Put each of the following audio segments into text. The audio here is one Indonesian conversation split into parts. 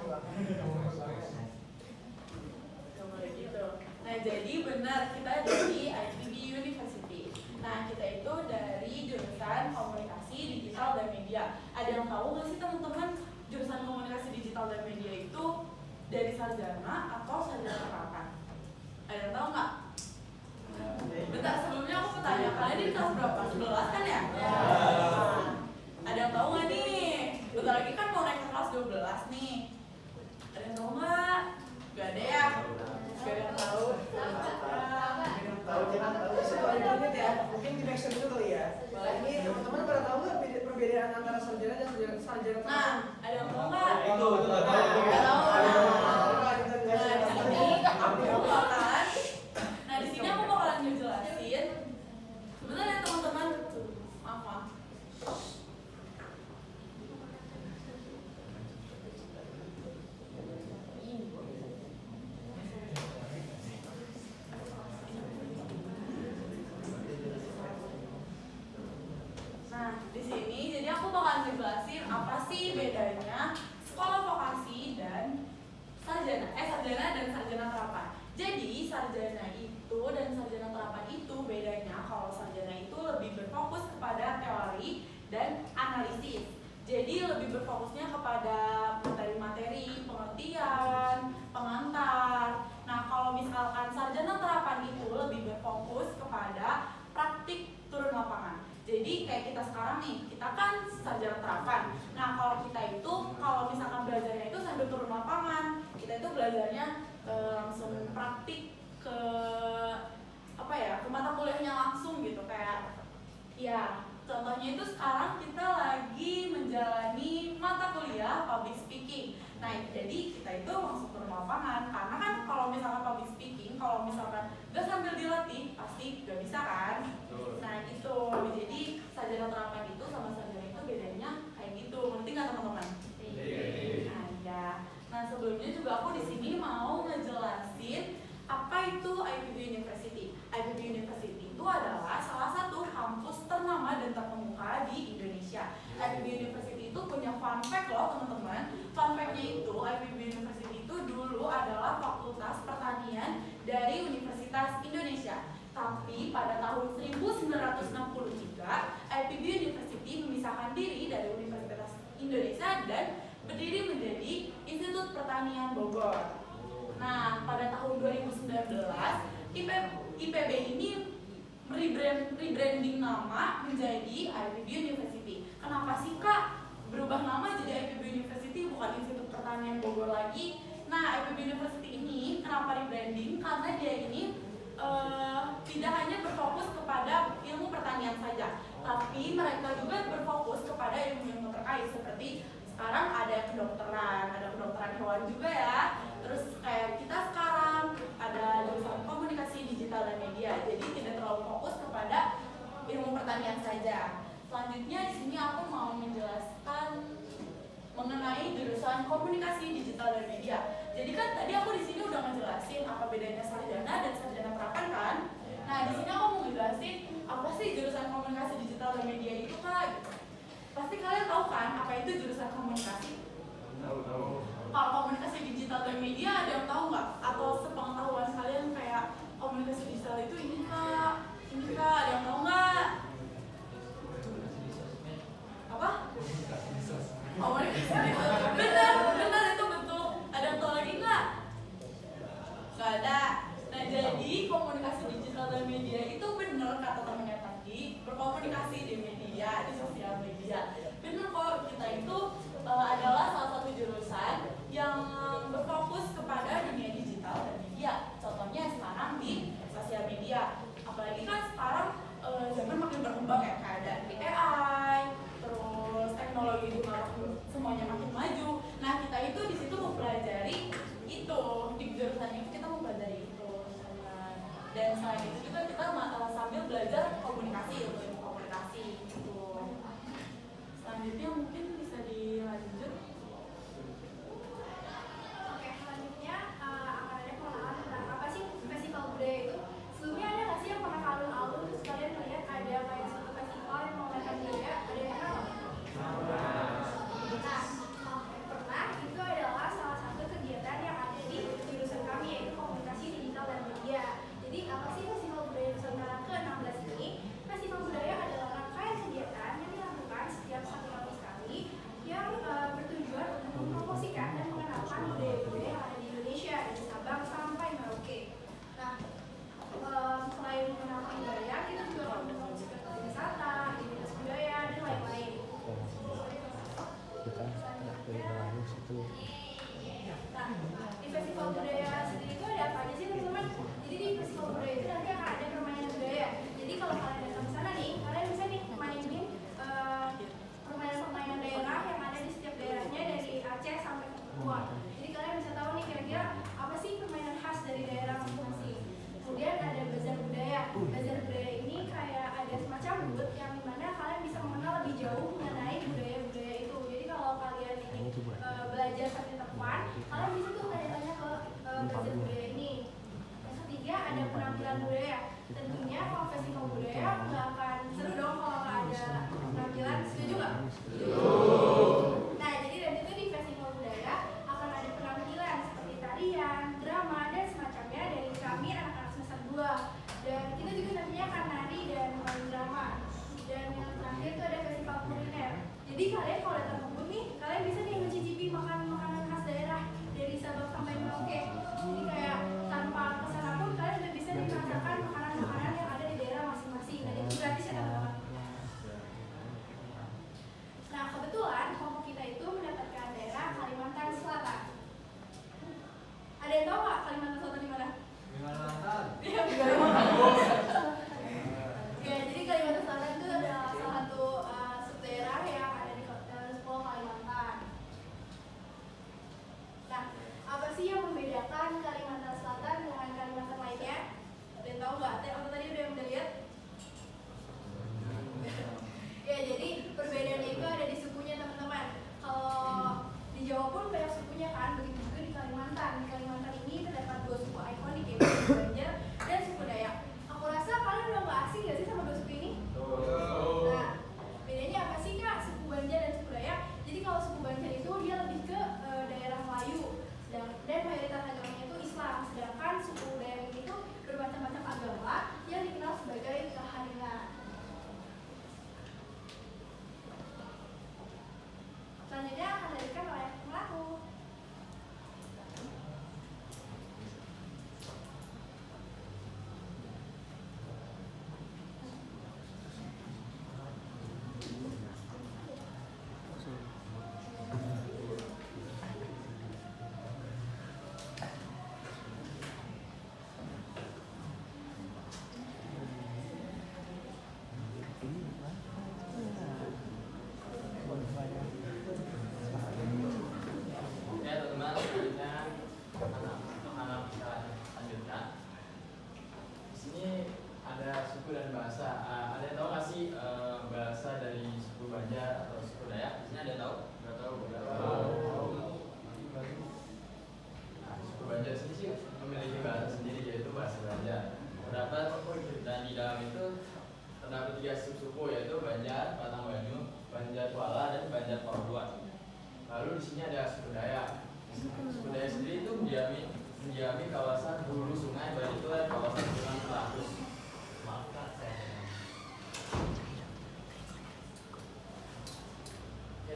Gitu. Nah, jadi benar kita dari IPB University. Nah, kita itu dari jurusan komunikasi digital dan media. Ada yang tahu nggak sih teman-teman jurusan komunikasi digital dan media itu dari sarjana atau sarjana terapan? Ada yang tahu nggak? Bentar, sebelumnya aku mau tanya, kalian di kelas berapa? 11 kan ya? Nah, ada yang tahu nggak nih? Bentar lagi kan mau naik ke kelas 12 nih. Ada yang tahu nggak? Gak ada ya? Gak ada yang tahu? Tahu, jangan tahu. Setelah ini ya, mungkin di next dulu kali ya. Ini teman-teman pada tahu nggak perbedaan antara sarjana dan sarjana? Nah, ada yang tahu nggak? Itu nggak tahu. Nggak tahu. Nah, di sini aku bakalan ngejelasin. Sebentar ya teman-teman. Maaf. Nah, di sini jadi aku bakalan ngejelasin apa sih bedanya sekolah vokasi dan sarjana dan sarjana terapan. Jadi sarjana itu dan sarjana terapan itu bedanya kalau sarjana itu lebih berfokus kepada teori dan analisis. Jadi lebih berfokusnya kepada materi-materi, pengertian, pengantar. Nah, kalau misalkan sarjana terapan itu lebih berfokus kepada praktik turun lapangan. Jadi kayak kita sekarang nih, kita kan sarjana terapan. Nah, kalau kita itu, kalau misalkan belajarnya itu sambil turun lapangan, kita itu belajarnya langsung praktik ke ke mata kuliahnya langsung gitu, kayak ya contohnya itu sekarang kita lagi menjalani mata kuliah public speaking. Nah, jadi kita itu langsung turun lapangan, karena kan kalau misalkan public speaking, kalau misalkan gak sambil dilatih pasti gak bisa kan. Nah gitu, jadi sarjana terapan itu sama sarjana itu bedanya kayak gitu, ngerti nggak teman-teman? Nah ya, nah sebelumnya juga aku di sini mau ngejelasin apa itu IPB University. IPB University itu adalah salah satu kampus ternama dan terkemuka di Indonesia. IPB University itu punya fun fact loh teman-teman. Fun fact-nya itu IPB University itu dulu adalah Fakultas Pertanian dari Universitas Indonesia. Tapi pada tahun 1963, IPB University memisahkan diri dari Universitas Indonesia dan berdiri menjadi Institut Pertanian Bogor. Nah, pada tahun 2019, IPB ini rebranding nama menjadi IPB University. Kenapa sih Kak berubah nama jadi IPB University bukan Institut Pertanian Bogor lagi? Nah, IPB University ini kenapa rebranding? Karena dia ini tidak hanya berfokus kepada ilmu pertanian saja, tapi mereka juga berfokus kepada ilmu-ilmu terkait seperti sekarang ada kedokteran hewan juga ya. Terus kayak kita sekarang ada jurusan komunikasi digital dan media, jadi tidak terlalu fokus kepada ilmu pertanian saja. Selanjutnya di sini aku mau menjelaskan mengenai jurusan komunikasi digital dan media. Jadi kan tadi aku di sini udah ngejelasin apa bedanya sarjana dan sarjana terapan kan. Nah, di sini aku mau ngejelasin apa sih jurusan komunikasi digital dan media itu Kak. Pasti kalian tahu kan apa itu jurusan komunikasi? Tahu. Kalau komunikasi digital dan media ada yang tahu nggak? Atau sepengetahuan kalian kayak komunikasi digital itu ini Kak, ada yang tahu nggak? Apa? Komunikasi digital. Benar itu betul. Ada yang tahu lagi nggak? Nggak ada. Nah, jadi komunikasi digital dan media itu benar kata temannya tadi, berkomunikasi di media, di sosial media. Benar kok, kita itu adalah salah satu jurusan yang berfokus kepada dunia digital dan media. Contohnya sekarang di sosial media. Apalagi kan sekarang zaman makin berkembang ya, kayak ada AI, terus teknologi juga semuanya makin maju. Nah, kita itu di situ mempelajari itu, di jurusan itu kita mempelajari itu. Dan selain itu juga kita sambil belajar komunikasi, ilmu komunikasi gitu. Selanjutnya mungkin bisa dilanjut. Oke, selanjutnya akan ada pengenalan tentang apa sih festival budaya itu. Sebelumnya ada nggak sih yang pernah alun-alun terus kalian melihat ada kayak suatu festival yang menggunakan budaya? Ada yang pernah nggak? Nah, pernah itu adalah salah Jadi kalian kalau datang ke Ubud nih, kalian bisa nih mencicipi makanan khas daerah dari Sabang sampai Merauke. Jadi kayak tanpa kesana pun kalian udah bisa nih merasakan makanan-makanan yang ada di daerah masing-masing. Dan itu gratis ya teman-teman. Nah kebetulan kelompok kita itu mendapatkan daerah Kalimantan Selatan. Ada yang tahu nggak Kalimantan Selatan di mana? Iya, di Kalimantan. Ya, jadi Kalimantan Selatan itu adalah salah satu subdaerah yang ada di Pulau Kalimantan. Nah, apa sih yang membedakan Kalimantan Selatan dengan Kalimantan lainnya? Ada yang tahu nggak? Atau tadi udah lihat? Ya, jadi perbedaannya itu ada di sukunya teman-teman. Kalau di Jawa pun banyak sukunya kan, begitu juga di Kalimantan. Di Kalimantan ini terdapat 2 suku ikonik yaitu suku Banjar dan suku Dayak. Aku rasa kalian udah nggak asing nggak sih sama 2 suku ini? Nah, bedanya apa sih kak suku Banjar dan suku Dayak? Jadi kalau suku Banjar itu dia lebih ke daerah Melayu, dan mayoritas agamanya itu Islam. Sedangkan suku Dayak ini tuh bermacam-macam agama yang dikenal sebagai Kahaningan. Selanjutnya akan dilanjutkan oleh pelaku. Ya teman-teman, selanjutnya anak kita lanjutkan. Di sini ada suku dan bahasa. Ada yang tahu nggak sih bahasa dari suku Banjar atau suku Dayak? Di sini ada yang tahu? Nggak tahu. Nah, suku Banjar sini sih memiliki bahasa sendiri yaitu bahasa Banjar. Terdapat dan di dalam itu terdapat 3 subsuku yaitu Banjar, Batang Banyu, Banjar Kuala dan Banjar Paruan. Lalu di sini ada suku Dayak. Suku Dayak sendiri itu mendiami kawasan hulu sungai, baik itu kawasan Gunung Pelapus. Maaf kak, saya. Ya,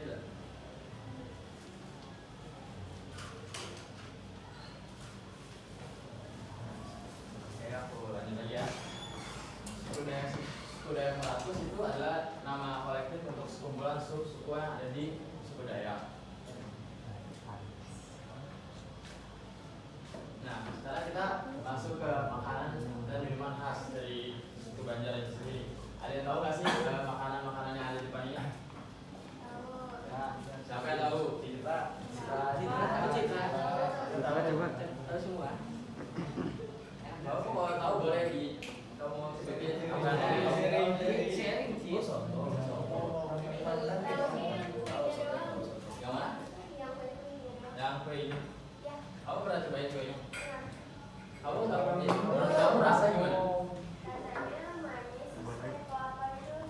oke, aku lanjut lagi ya. Suku Dayak Pelapus itu adalah nama kolektif untuk sekumpulan suku yang ada di suku Dayak. Nah, sekarang kita masuk ke makanan dan minuman khas dari suku Banjar itu sendiri. Ada yang tahu nggak sih makanan-makanan yang ada di depan ini? Nah, siapa yang tahu? Citra. Tahu semua. Kalau mau tahu boleh di kamu sebagai sharing sih. Yang mana? Yang kue ini. Kamu pernah cobain kue ini? Kamu tahu ini? Kamu rasa gimana? Rasanya manis, sesuai apa itu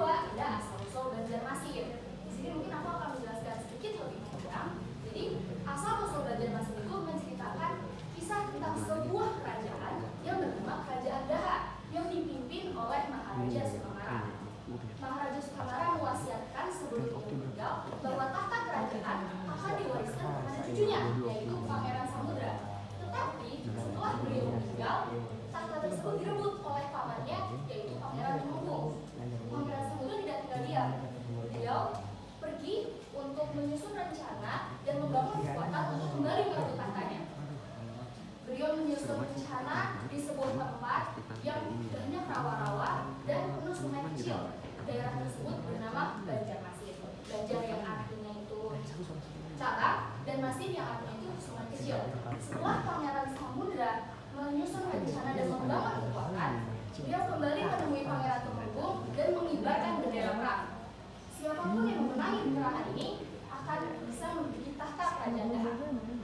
kedua ada asal-usul Banjarmasin. Di sini mungkin aku akan menjelaskan sedikit lebih panjang. Jadi asal-usul Banjarmasin itu menceritakan kisah tentang sebuah kerajaan yang bernama Kerajaan Daha yang dipimpin oleh Maharaja Sukamara. Maharaja Sukamara mewasiatkan sebelum ia meninggal bahwa tahta kerajaan akan diwariskan kepada cucunya, yaitu Pangeran Samudra. Tetapi setelah beliau meninggal, tahta tersebut direbut oleh pamannya, yaitu Pangeran Tumenggung. Pangeran Samudra tidak tinggal diam. Beliau pergi untuk menyusun rencana dan membangun kekuatan untuk kembali merebut tahtanya. Beliau menyusun rencana di sebuah tempat yang banyak rawa-rawa dan penuh sungai kecil. Daerah tersebut bernama Banjarmasin. Banjar yang artinya itu cabang dan masin yang artinya itu sungai kecil. Setelah Pangeran Samudra menyusun rencana dan membangun kekuatan, beliau kembali menemui Pangeran Tumenggung dan mengibarkan bendera perang. Siapapun yang memenangi peperangan ini akan bisa menduduki tahta kerajaan Daha.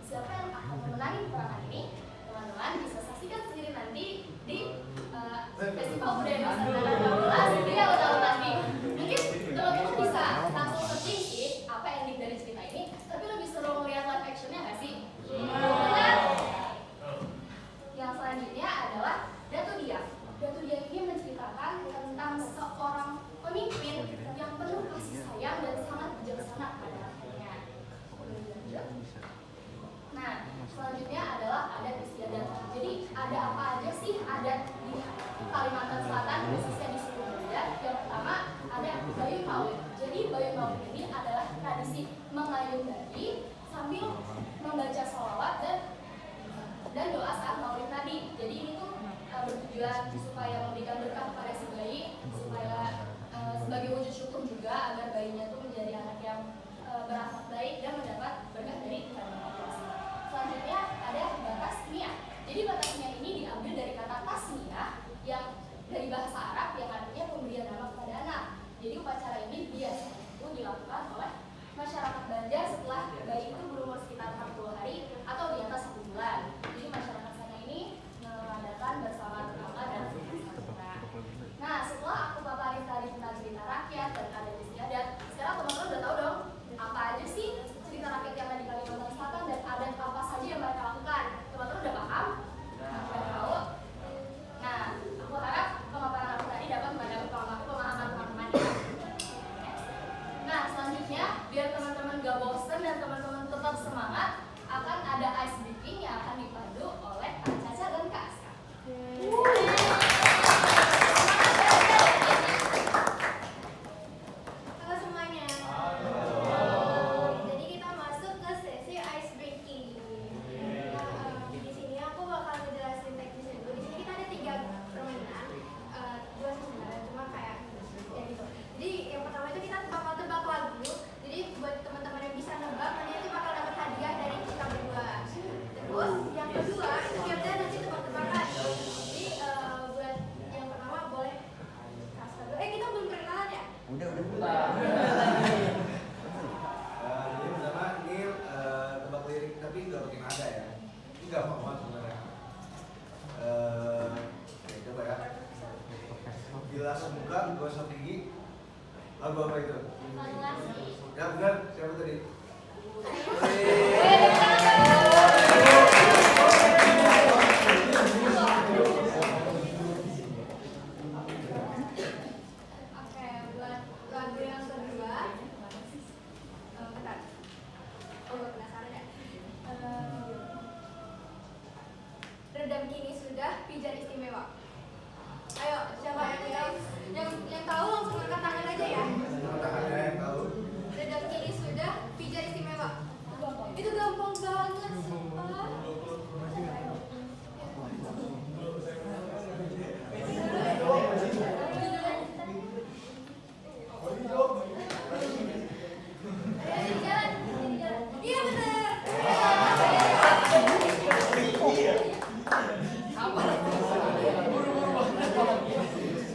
Siapa yang akan memenangi peperangan ini? Teman-teman bisa saksikan sendiri nanti di Festival Budaya Nusantara 12 di alun-alun nanti. Mungkin teman-teman bisa langsung searching sih apa ending dari cerita ini, tapi lebih seru melihat live actionnya nggak sih? Benar? Yang selanjutnya adalah Datu Diak. Datu Diak ini menceritakan tentang seorang pemimpin yang penuh kasih sayang dan sangat bijaksana pada rakyatnya. Nah, selanjutnya adalah adat istiadat. Jadi ada apa aja sih adat di Kalimantan Selatan, khususnya di suku Banda? Yang pertama ada Bayun Maulid. Jadi Bayun Maulid ini adalah tradisi mengayun bayi sambil membaca sholawat dan doa saat Maulid tadi. Jadi ini tuh bertujuan supaya memberikan berkah kepada si bayi, supaya sebagai wujud syukur juga agar bayinya tuh menjadi anak yang berakhlak baik dan mendapat berkah dari Tuhan Yang Maha Kuasa. Selanjutnya ada batas niat. Jadi batas niat ini diambil dari kata tasmiyah yang dari bahasa Arab yang artinya pemberian nama kepada anak. Jadi upacara ini biasanya itu dilakukan oleh masyarakat Banjar setelah bayi itu berumur sekitar 40 hari atau di atas 1 bulan. Jadi masyarakat sana ini mengadakan bersama tetangga dan saudara. Nah, setelah aku paparin tadi tentang cerita rakyat dan adat istiadat, sekarang teman-teman udah tahu dong apa aja sih cerita rakyat yang ada di Kalimantan Selatan dan adat apa saja yang mereka lakukan. Teman-teman udah paham? Udah tahu? Nah, aku harap pemaparan aku tadi dapat membantu pemahaman teman-teman ya. Nah, selanjutnya biar teman-teman gak bosen dan teman-teman tetap semangat, akan ada ice breaking yang akan dipandu oleh Kak Caca dan Kak Aska. Halo semuanya. Jadi kita masuk ke sesi ice breaking. Nah, di sini aku bakal ngejelasin teknisnya dulu. Di sini kita ada 3 permainan, 2 sebenarnya cuma kayak ya gitu. Jadi yang pertama itu kita bakal tebak lagu. Jadi buat teman-teman yang bisa nebak, nanti bakal dapat hadiah dari kita berdua. Terus yang kedua itu kita nanti tebak-tebakan. Jadi buat yang pertama boleh kasih dulu. Kita belum perkenalan ya? Udah. Jadi pertama ini tebak lirik tapi nggak pakai nada ya. Ini nggak apa-apa sebenarnya. Oke, coba ya. Bila semuka gosok tinggi. Lagu apa itu? Ya benar. Siapa tadi? Oke, buat lagu yang kedua, bentar. Oh, gue penasaran ya. Redam kini sudah, pijar istimewa. Ayo, siapa yang tahu langsung angkat tangan aja ya. Tangannya yang tahu. Redam kini sudah, pijar istimewa. Itu gampang banget, sumpah. Iya benar.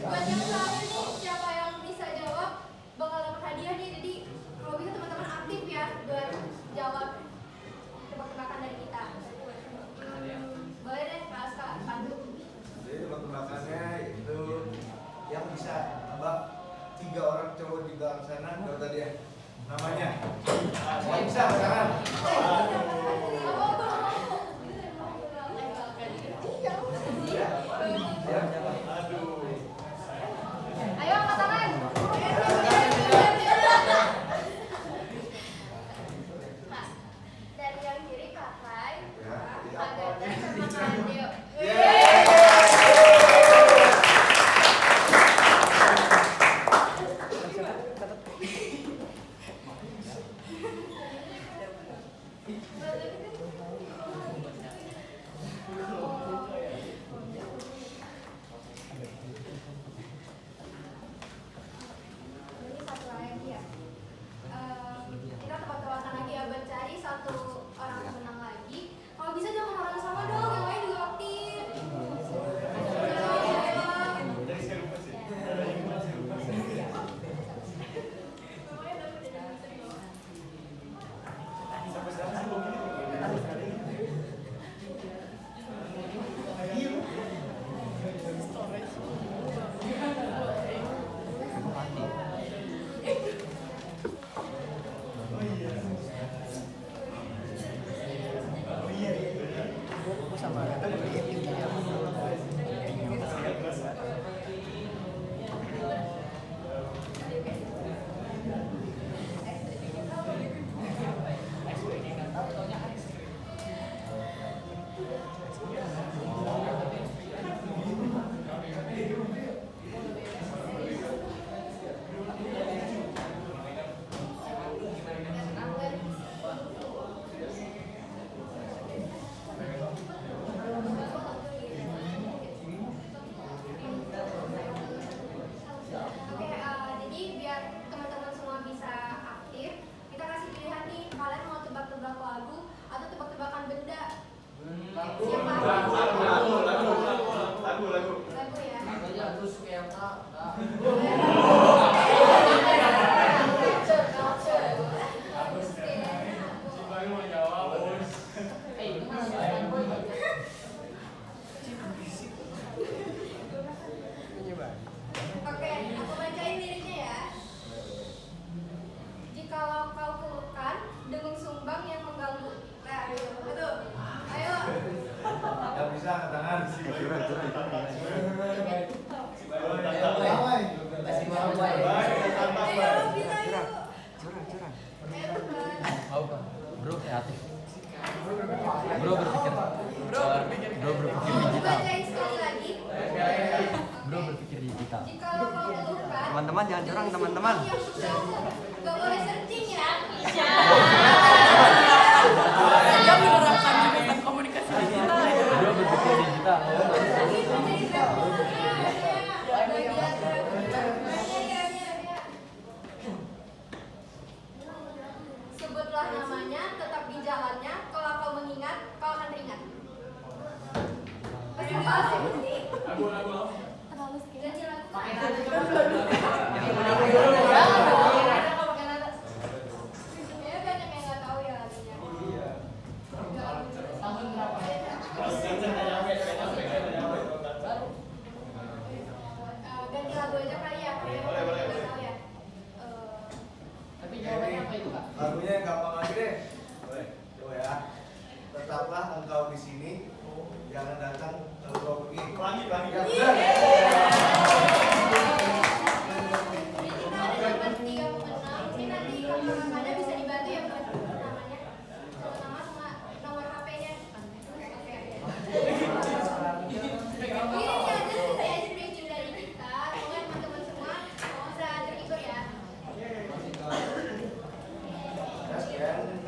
Buat yang tahu nih siapa yang bisa jawab bakal dapat hadiah nih. Jadi kalau bisa teman-teman aktif ya buat jawab tebak-tebakan dari kita. Boleh deh Kak Aska pandu. Jadi tebak-tebakannya itu yang bisa tebak 3 orang cowok di belakang sana, kata dia namanya. Nggak bisa sekarang. Ayo angkat tangan. Nah, dari yang kiri Kak Rai, Ya, Kak Gajar sama Kak Adeo. Ini satu lagi ya. Kita tebak-tebakan lagi ya, mencari satu orang pemenang lagi. Kalau bisa jangan orang sama dong, yang lain juga aktif. Oke, jadi biar teman-teman semua bisa aktif, kita kasih pilihan nih, kalian mau tebak-tebak lagu atau tebak-tebakan benda? Siapa? Lagu ya. Oke, aku bacain liriknya ya. Jikalau kau keluhkan dengung sumbang yang mengganggu. Nah, betul. Ayo. Nggak bisa angkat tangan. Ayo, bisa yuk. Ayo, teman. Bro kreatif. Bro berpikir. Bro berpikir Aku digital. bacain sekali lagi. Bro berpikir digital. Jikalau kau keluhkan Teman-teman jangan curang teman-teman. sumbang yang mengganggu. Gak boleh searching ya. Dia menerapkan jurusan komunikasi digital ya. Bro berpikir digital. Sebutlah namanya, tetap di jalannya. Kalau kau mengingat, kau akan teringat. Pasti sih. Terlalu sekali. Ya banyak yang nggak tahu ya lagunya. Ganti lagu aja kali ya, kalau yang nggak tahu ya. Lagunya yang gampang aja deh. Boleh, coba ya. Tetaplah engkau di sini, jangan datang engkau pergi. Pelangi. Ya, benar. Jadi kita ada dapat 3 pemenang. Ini nanti kakak-kakaknya bisa dibantu ya buat namanya. Sebut nama sama nomor HP-nya. Ini aja sih saya breaking dari kita. Semoga teman-teman semua bisa terhibur ya. Ya, sekian.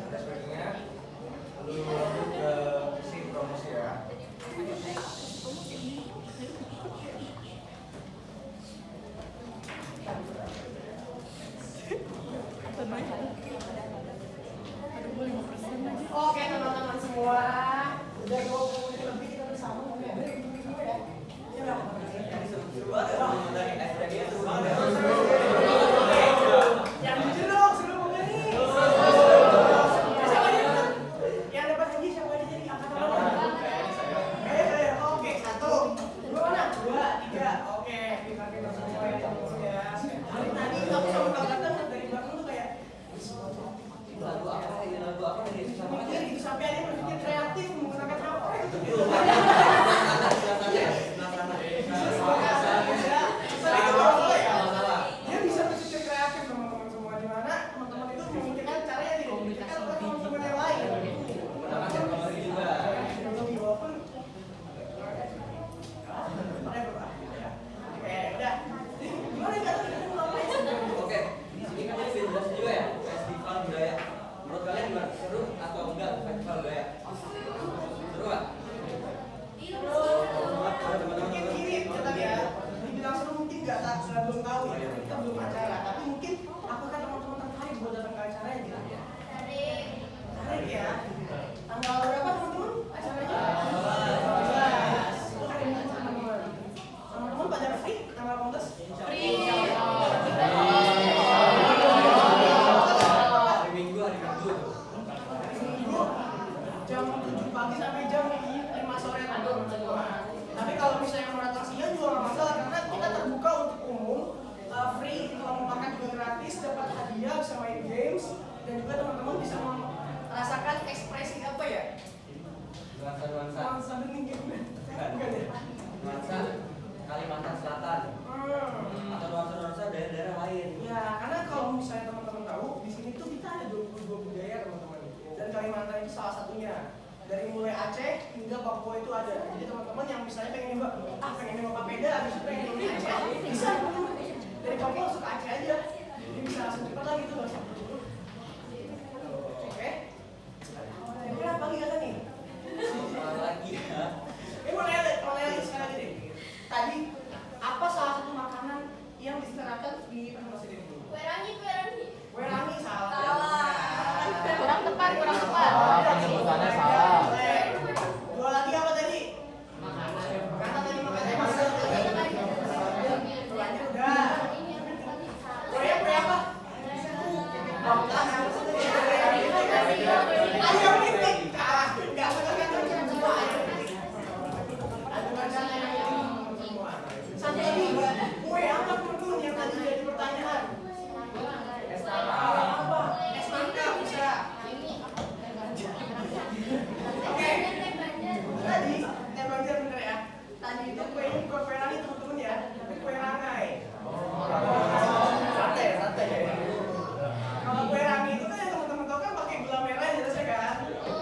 belum tahu ya, kita belum acara. Tapi mungkin apakah teman-teman tertarik buat datang ke acaranya gitu ya? Tertarik ya? Tanggal berapa teman-teman acaranya? 12. Itu hari Minggu teman-teman. Teman-teman pada free tanggal 18? Free. Hari Minggu. Jam 7 pagi sampai jam 5 sore teman-teman. Tapi kalau misalnya mau datang siang juga nggak masalah karena kita terbuka untuk umum, free, kalau mau makan juga gratis, dapat hadiah, bisa main games, dan juga teman-teman bisa merasakan ekspresi apa ya? Nuansa bening gitu kan? Enggak ya? Nuansa Kalimantan Selatan atau nuansa daerah-daerah lain. Ya, karena kalau misalnya teman-teman tahu, di sini tuh kita ada 22 budaya teman-teman. Dan Kalimantan itu salah satunya. Dari mulai Aceh hingga Papua itu ada. Jadi teman-teman yang misalnya pengen nyoba, pengen nyoba papeda, habis itu pengen nyoba Aceh, bisa teman-teman. Dari Papua langsung ke Aceh aja. Jadi bisa langsung cepat lah gitu, nggak usah buru-buru. Oke. Kira-kira apa lagi kata nih? Lagi ya. Mau nanya sekali lagi deh. Tadi apa salah satu makanan yang disediakan di Universitas ini? Kue rangi salah. Kurang tepat. Penyebutannya salah. Dua lagi apa tadi? Makanan tadi makannya masak. Lanjut udah. Kue apa? Ayam pitik. Enggak benar-benar semua ayam pitik. Ada makanan yang semua. Satu lagi, kue apa teman-teman yang tadi jadi pertanyaan? Apa? Es mangga bisa. Oke. Tadi teh banjar bener ya. Tadi itu kue ini bukan kue rangi teman-teman ya, tapi kue rangai. Santai. Kalau kue rangi itu kan yang teman-teman tahu kan pakai gula merah jelasnya kan.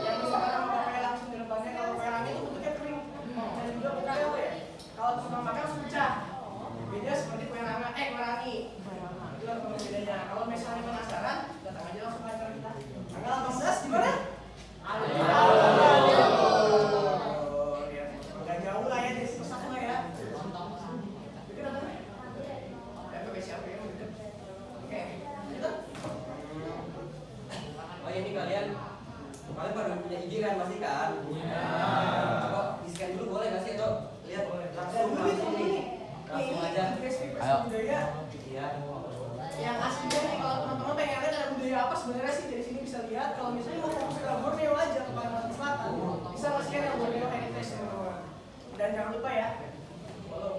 Yang misalkan sama pakai langsung di depannya. Kalau kue rangi itu bentuknya kering. Dan juga bentuknya apa ya? Kalau teman-teman makan langsung pecah. Beda seperti kue rangi. Itulah teman bedanya. Kalau misalnya penasaran, datang aja langsung ke acara kita. Tanggal 18 di mana? Gak jauh lah ya, di pusat lah ya. Deket atau enggak? Ya, pakai siapa ya? Deket. Oke. Deket? Oh ya, ini kalian baru punya IG kan pasti kan? Coba di scan dulu boleh nggak sih atau lihat langsung nih? Langsung aja. Ayo. Budaya Iya. yang aslinya nih, kalau teman-teman pengen lihat ada budaya apa sebenarnya sih dari sini bisa lihat. Kalau misalnya mau fokus ke Borneo aja ke Kalimantan Selatan, bisa nge-scan yang Borneo Heritage teman-teman. Dan jangan lupa ya, follow.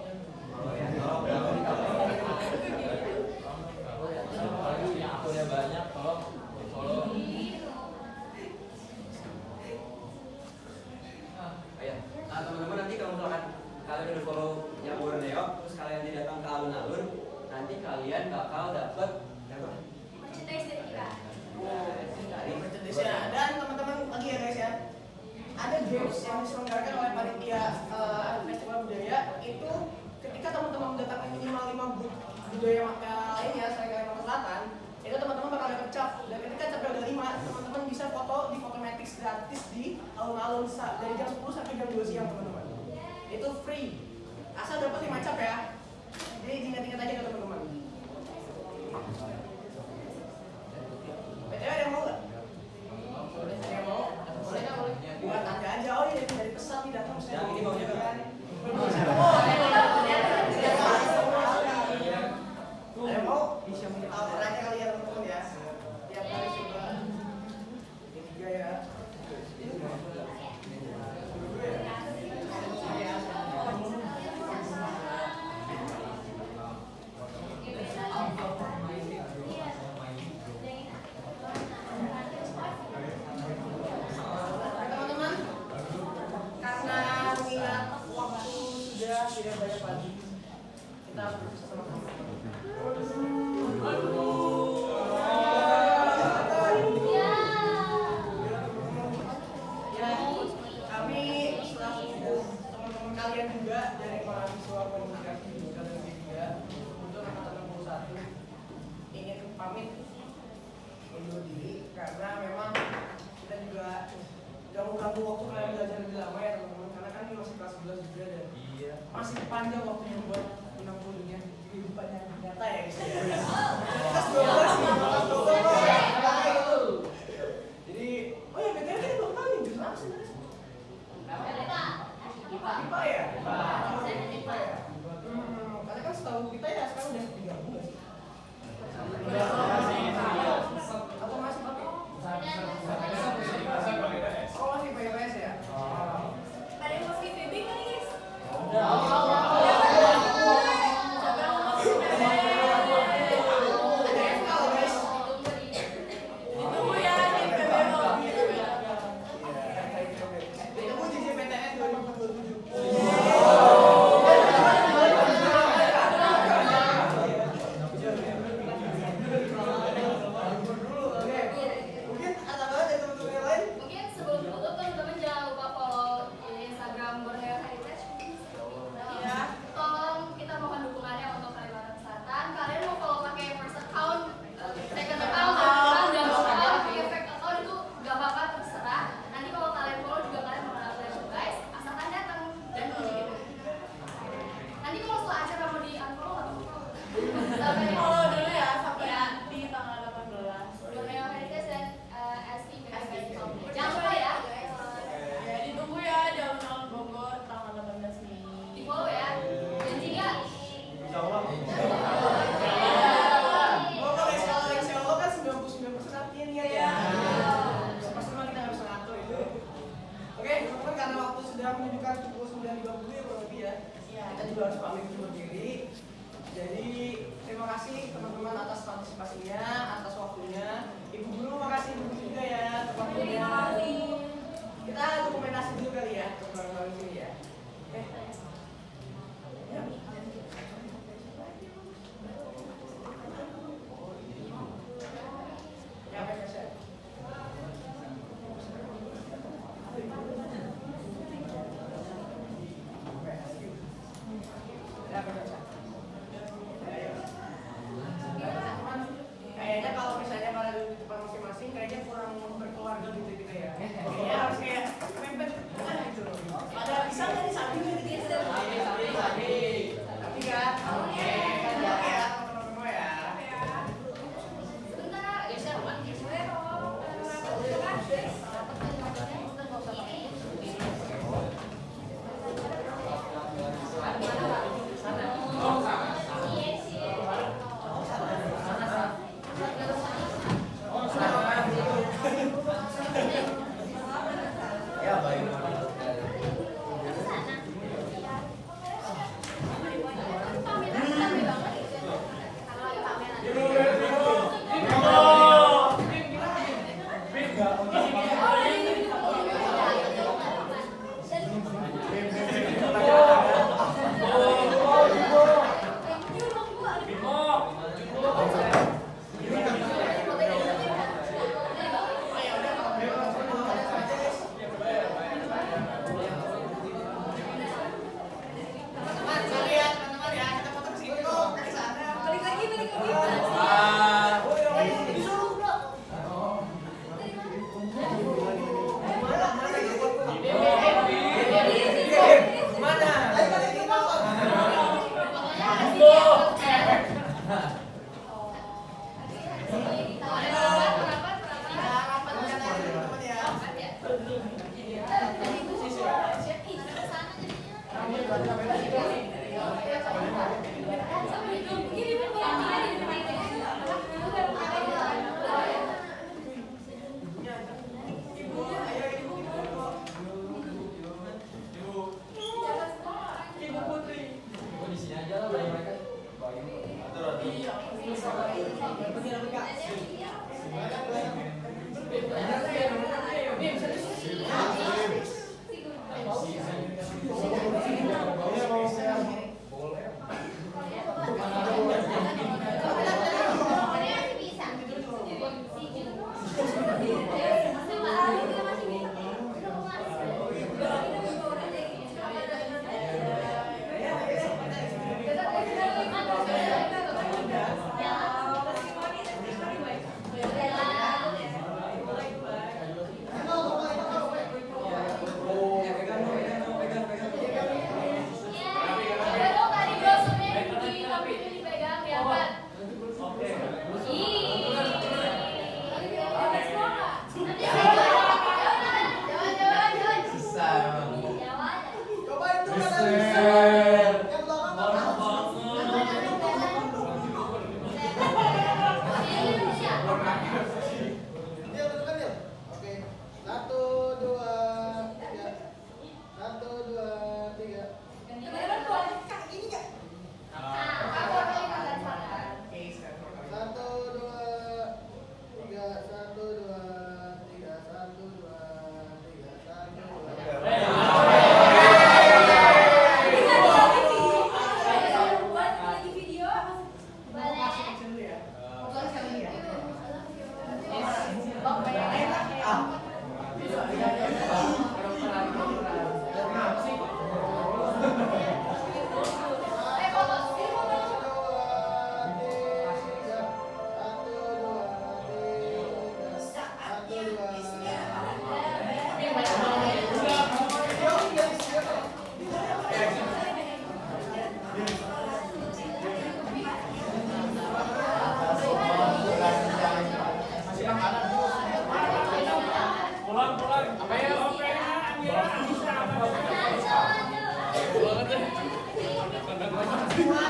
Akunnya banyak, tolong follow. Ayo. Nah, teman-teman nanti kalau misalkan kalian udah follow yang Borneo, terus kalian nanti datang ke alun-alun, nanti kalian bakal dapet Merchandise-nya. Dan teman-teman lagi ya guys ya, ada games yang diselenggarakan oleh panitia festival budaya itu ketika teman-teman mendatangkan minimal 5 budaya lainnya selain Kalimantan Selatan, itu teman-teman bakal dapat cap. Dan ketika capnya udah 5, teman-teman bisa foto di Photometrics gratis di alun-alun dari jam 10 sampai jam 2 siang teman-teman. Itu free, asal dapat 5 cap ya. Jadi ingat-ingat aja ke teman-teman. BTW ada yang mau nggak? Ada yang mau? Boleh nggak? Boleh. Buat tanda aja. Oh ini dari pesan nih datang. Yang ini maunya kan? Oh, ada yang mau? Orangnya kali ya teman-teman ya. Tiap kali coba. Ini 3 ya. Teman-teman, karena mengingat waktu sudah tidak banyak lagi, kita harus berusaha sama-sama. Ya, kami selaku teman-teman kalian juga dari mahasiswa komunikasi dan media untuk angkatan 61 ingin pamit undur diri karena memang kita juga gak mau ganggu waktu kalian belajar lebih lama ya teman-teman, karena kan ini masih kelas 11 juga dan masih panjang waktunya buat 60 dunia kehidupan yang ternyata ya guys ya. Kelas 12 sih, kelas 12. Jadi, oh ya BTW kita belum tahu nih jurusan apa sih sebenarnya? IPA ya? IPA ya? Karena kan setahu kita ya sekarang udah digabung nggak sih? Atau masih pakai? Oh masih PPS ya? Ada yang mau skip baby kan nih guys? Ada FK loh guys. Ditunggu ya di PBO. Ditunggu JJPTN 2027. Mungkin ada banget dari teman-teman yang lain. Mungkin sebelum tutup teman-teman jangan lupa follow Instagram Borneo Heritage. Ya. Tolong kita mohon dukungannya untuk Kalimantan Selatan. Kalian mau follow pakai first account, second account, dan pakai fake account itu gak apa-apa terserah. Nanti kalau kalian follow juga kalian bakal update guys. Asalkan datang dan mau gitu. Nanti kalau setelah acara mau di unfollow nggak apa-apa. Sampai Follow dulu ya sampai di tanggal 18. Borneo Heritage dan ST. Jangan lupa ya. Ya ditunggu ya di alun-alun Bogor tanggal 18 Mei. Di follow ya. Janji nggak? Insya Allah. Oh guys, kalau insya Allah kan 99% artinya niat ya. Pasti memang kita nggak bisa ngatur itu. Oke, teman-teman karena waktu sudah menunjukkan pukul 9.50 ya kurang lebih ya. Kita juga harus pamit undur diri. Jadi terima kasih teman-teman atas partisipasinya, atas waktunya. Ibu guru makasih ibu juga ya atas waktunya. Kita dokumentasi dulu kali ya untuk bareng-bareng sini ya. Oke. Ya. Ya, baik, Chef. Ya, baik, Chef. Kayaknya kalau misalnya pada duduk di tempat masing-masing kayaknya kurang berkeluarga gitu kita ya. Kayaknya harus kayak mepet gitu loh. Ada bisa nggak nih samping gitu? Tapi kan, oke, kan ya teman-teman ya. Sebentar, geser Wan, geser. Ya baik. Teman-teman ya, kita foto ke sini kok. Ke sana. Balik lagi. Mana? Ibu Putri. Oh, di sini aja lah bagi mereka. Ya. Dua,